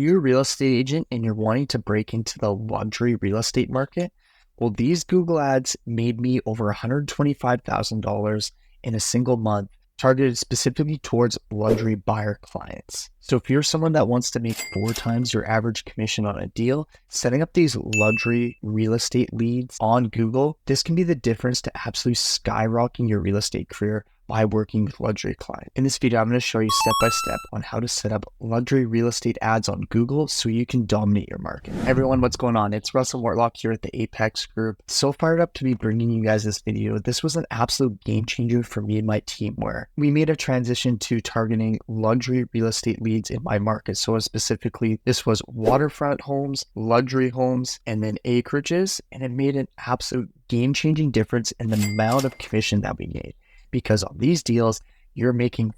you a real estate agent and you're wanting to break into the luxury real estate market? Well, these Google ads made me over $125,000 in a single month, targeted specifically towards luxury buyer clients. So if you're someone that wants to make 4 times your average commission on a deal, setting up these luxury real estate leads on Google, this can be the difference to absolutely skyrocketing your real estate career by working with luxury clients. In this video, I'm going to show you step by step on how to set up luxury real estate ads on Google so you can dominate your market. Hey everyone, what's going on? It's Russell Mortlock here at the Apex Group. So fired up to be bringing you guys this video. This was an absolute game changer for me and my team where we made a transition to targeting luxury real estate leads in my market. So specifically, this was waterfront homes, luxury homes, and then acreages. And it made an absolute game-changing difference in the amount of commission that we made. Because on these deals, you're making 4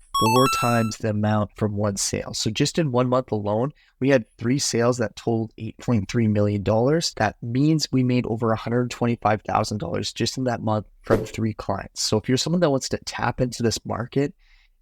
times the amount from one sale. So just in 1 month alone, we had 3 sales that totaled $8.3 million. That means we made over $125,000 just in that month from 3 clients. So if you're someone that wants to tap into this market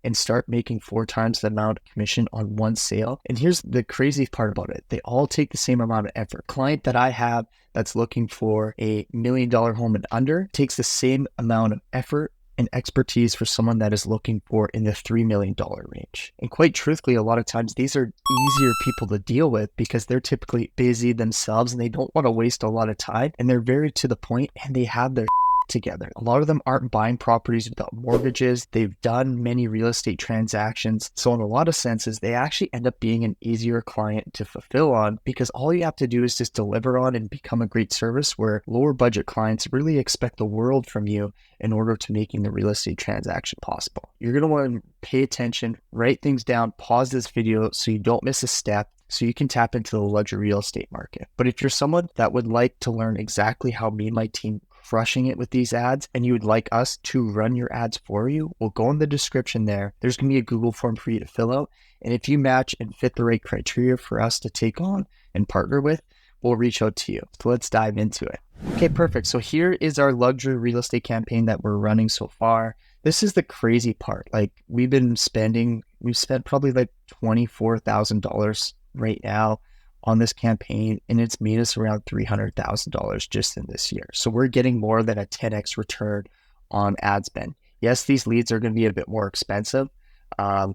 and start making 4 times the amount of commission on one sale, and here's the crazy part about it, they all take the same amount of effort. Client that I have that's looking for a $1 million home and under takes the same amount of effort and expertise for someone that is looking for in the $3 million range. And quite truthfully, a lot of times these are easier people to deal with because they're typically busy themselves and they don't want to waste a lot of time, and they're very to the point and they have their together. A lot of them aren't buying properties without mortgages. They've done many real estate transactions. So in a lot of senses, they actually end up being an easier client to fulfill on because all you have to do is just deliver on and become a great service, where lower budget clients really expect the world from you in order to making the real estate transaction possible. You're going to want to pay attention, write things down, pause this video so you don't miss a step, so you can tap into the luxury real estate market. But if you're someone that would like to learn exactly how me and my team crushing it with these ads, and you would like us to run your ads for you, well, go in the description there. There's going to be a Google form for you to fill out. And if you match and fit the right criteria for us to take on and partner with, we'll reach out to you. So let's dive into it. Okay, perfect. So here is our luxury real estate campaign that we're running so far. This is the crazy part. Like we've spent probably like $24,000 right now on this campaign, and it's made us around $300,000 just in this year. So we're getting more than a 10x return on ad spend. Yes, these leads are going to be a bit more expensive. They're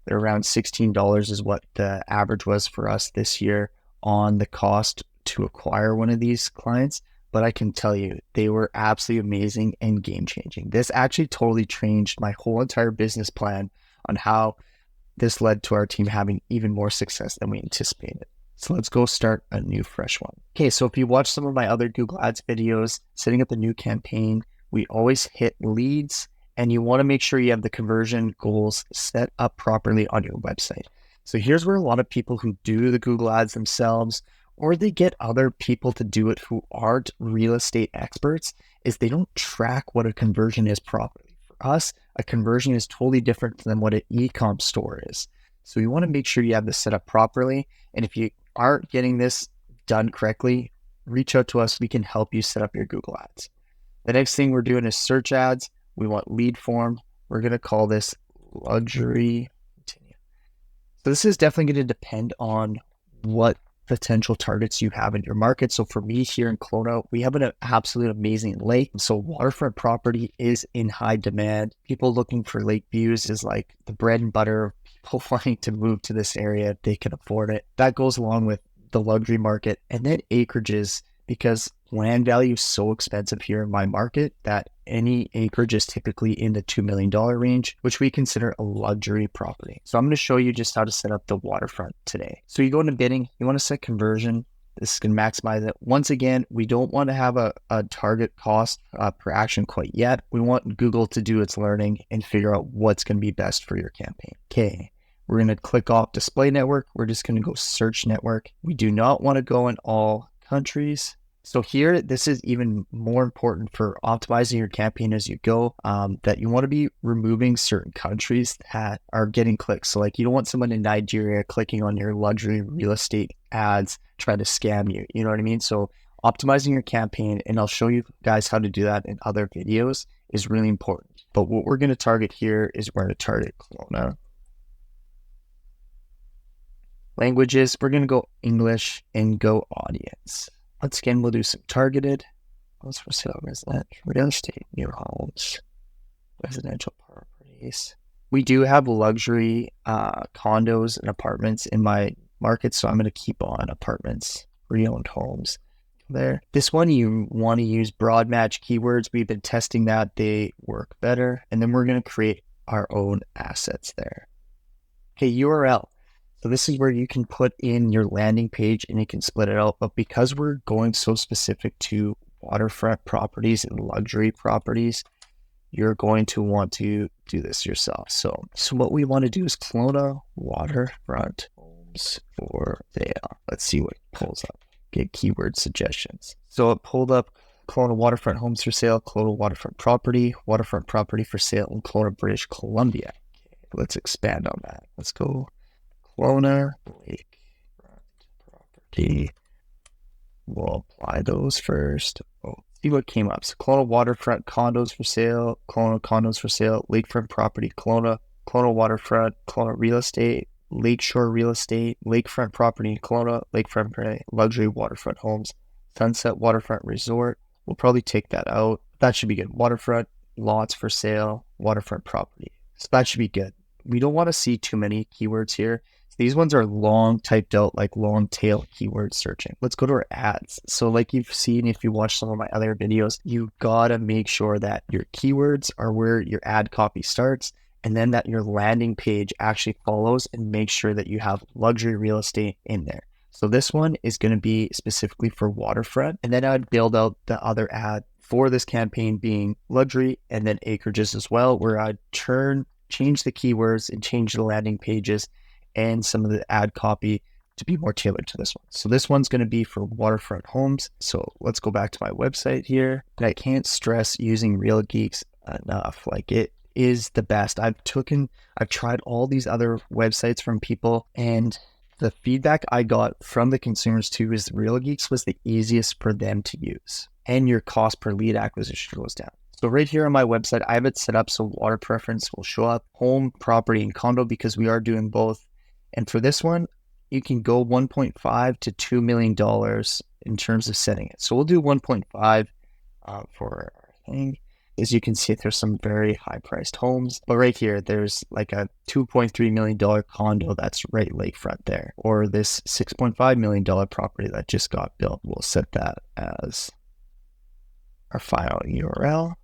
around $16 is what the average was for us this year on the cost to acquire one of these clients. But I can tell you, they were absolutely amazing and game changing. This actually totally changed my whole entire business plan on how this led to our team having even more success than we anticipated. So let's go start a new fresh one. Okay, so if you watch some of my other Google Ads videos, setting up a new campaign, we always hit leads, and you want to make sure you have the conversion goals set up properly on your website. So here's where a lot of people who do the Google Ads themselves, or they get other people to do it who aren't real estate experts, is they don't track what a conversion is properly. For us, a conversion is totally different than what an e-com store is. So you want to make sure you have this set up properly. And if you aren't getting this done correctly, reach out to us. We can help you set up your Google Ads. The next thing we're doing is search ads. We want lead form. We're going to call this luxury. Continue. So this is definitely going to depend on what potential targets you have in your market. So for me here in Kelowna, we have an absolute amazing lake. So waterfront property is in high demand. People looking for lake views is like the bread and butter. People wanting to move to this area if they can afford it. That goes along with the luxury market, and then acreages, because land value is so expensive here in my market that any acreage is typically in the $2 million range, which we consider a luxury property. So I'm going to show you just how to set up the waterfront today. So you go into bidding, you want to set conversion. This can maximize it. Once again, we don't want to have a target cost per action quite yet. We want Google to do its learning and figure out what's going to be best for your campaign. Okay, we're going to click off display network. We're just going to go search network. We do not want to go in all countries. So here, this is even more important for optimizing your campaign as you go, that you want to be removing certain countries that are getting clicks. So like you don't want someone in Nigeria clicking on your luxury real estate ads, trying to scam you. You know what I mean? So optimizing your campaign, and I'll show you guys how to do that in other videos, is really important. But what we're going to target here is we're going to target Kelowna. Languages, we're going to go English and go audience. Once again, we'll do some targeted. Homes for sale, residential, real estate, new homes, residential properties. We do have luxury condos and apartments in my market, so I'm going to keep on apartments, pre-owned homes there. This one, you want to use broad match keywords. We've been testing that. They work better. And then we're going to create our own assets there. Okay, URL. So this is where you can put in your landing page and you can split it out. But because we're going so specific to waterfront properties and luxury properties, you're going to want to do this yourself. So what we want to do is Kelowna waterfront homes for sale. Let's see what pulls up. Get keyword suggestions. So it pulled up Kelowna waterfront homes for sale, Kelowna waterfront property for sale in Kelowna, British Columbia. Okay, let's expand on that. Let's go Kelowna lakefront property. We'll apply those first. See what came up. So Kelowna waterfront condos for sale, Kelowna condos for sale, lakefront property, Kelowna waterfront, Kelowna real estate, lakeshore real estate, lakefront property, Kelowna, lakefront luxury waterfront homes, sunset waterfront resort. We'll probably take that out. That should be good. Waterfront lots for sale, waterfront property. So that should be good. We don't want to see too many keywords here. These ones are long typed out, like long tail keyword searching. Let's go to our ads. So like you've seen, if you watch some of my other videos, you gotta make sure that your keywords are where your ad copy starts, and then that your landing page actually follows, and make sure that you have luxury real estate in there. So this one is going to be specifically for waterfront. And then I'd build out the other ad for this campaign being luxury and then acreages as well, where I'd change the keywords and change the landing pages and some of the ad copy to be more tailored to this one. So this one's going to be for waterfront homes. So let's go back to my website here. And I can't stress using Real Geeks enough. Like, it is the best. I've tried all these other websites from people, and the feedback I got from the consumers too is Real Geeks was the easiest for them to use, and your cost per lead acquisition goes down. So right here on my website, I have it set up so water preference will show up, home, property, and condo, because we are doing both. And for this one, you can go $1.5 to $2 million in terms of setting it. So we'll do 1.5 for our thing. As you can see, there's some very high priced homes, but right here, there's like a $2.3 million condo that's right lakefront there, or this $6.5 million property that just got built. We'll set that as our file URL.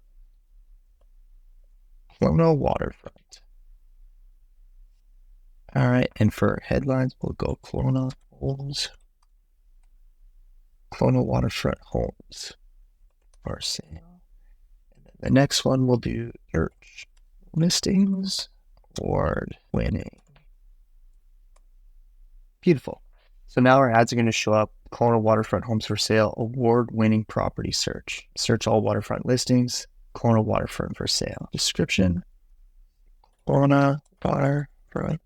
Kelowna waterfront. All right, and for headlines, we'll go Kelowna homes, Kelowna waterfront homes for sale. And then the next one we'll do search listings, award winning. Beautiful. So now our ads are going to show up. Kelowna waterfront homes for sale, award winning property search. Search all waterfront listings, Kelowna waterfront for sale. Description, Kelowna waterfront.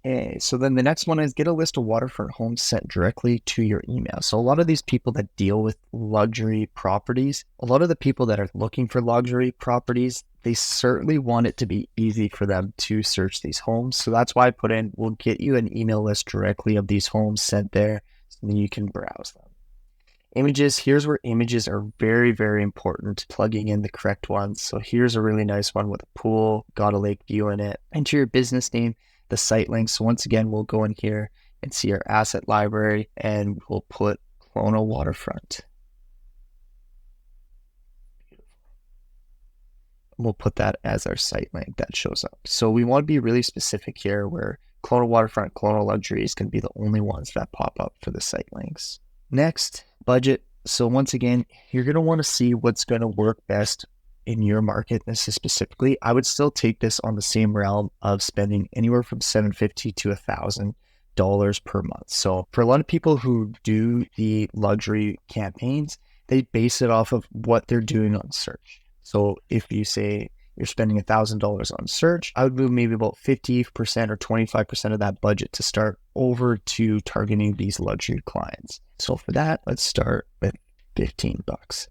Okay, so then the next one is get a list of waterfront homes sent directly to your email. So a lot of these people that deal with luxury properties, a lot of the people that are looking for luxury properties, they certainly want it to be easy for them to search these homes. So that's why I put in, we'll get you an email list directly of these homes sent there, so then you can browse them. Images, here's where images are very, very important, plugging in the correct ones. So here's a really nice one with a pool, got a lake view in it. Enter your business name, the site link. So once again, we'll go in here and see our asset library, and we'll put Kelowna waterfront. We'll put that as our site link that shows up. So we want to be really specific here, where Kelowna waterfront, Kelowna luxury is going to be the only ones that pop up for the site links. Next, budget. So once again, you're going to want to see what's going to work best in your market. This is specifically, I would still take this on the same realm of spending anywhere from $750 to $1,000 per month. So for a lot of people who do the luxury campaigns, they base it off of what they're doing on search. So if you say you're spending $1,000 on search, I would move maybe about 50% or 25% of that budget to start over to targeting these luxury clients. So for that, let's start with $15.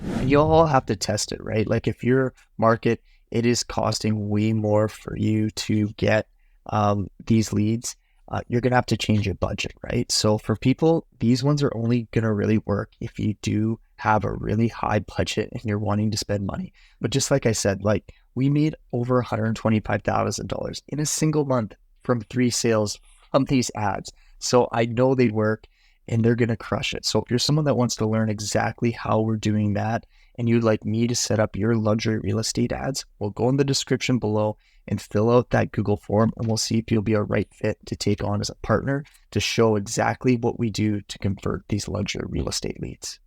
And you'll all have to test it, right? Like if your market, it is costing way more for you to get these leads, you're going to have to change your budget, right? So for people, these ones are only going to really work if you do have a really high budget and you're wanting to spend money. But just like I said, like we made over $125,000 in a single month from 3 sales from these ads. So I know they work and they're going to crush it. So if you're someone that wants to learn exactly how we're doing that and you'd like me to set up your luxury real estate ads, well, go in the description below and fill out that Google form and we'll see if you'll be a right fit to take on as a partner to show exactly what we do to convert these luxury real estate leads.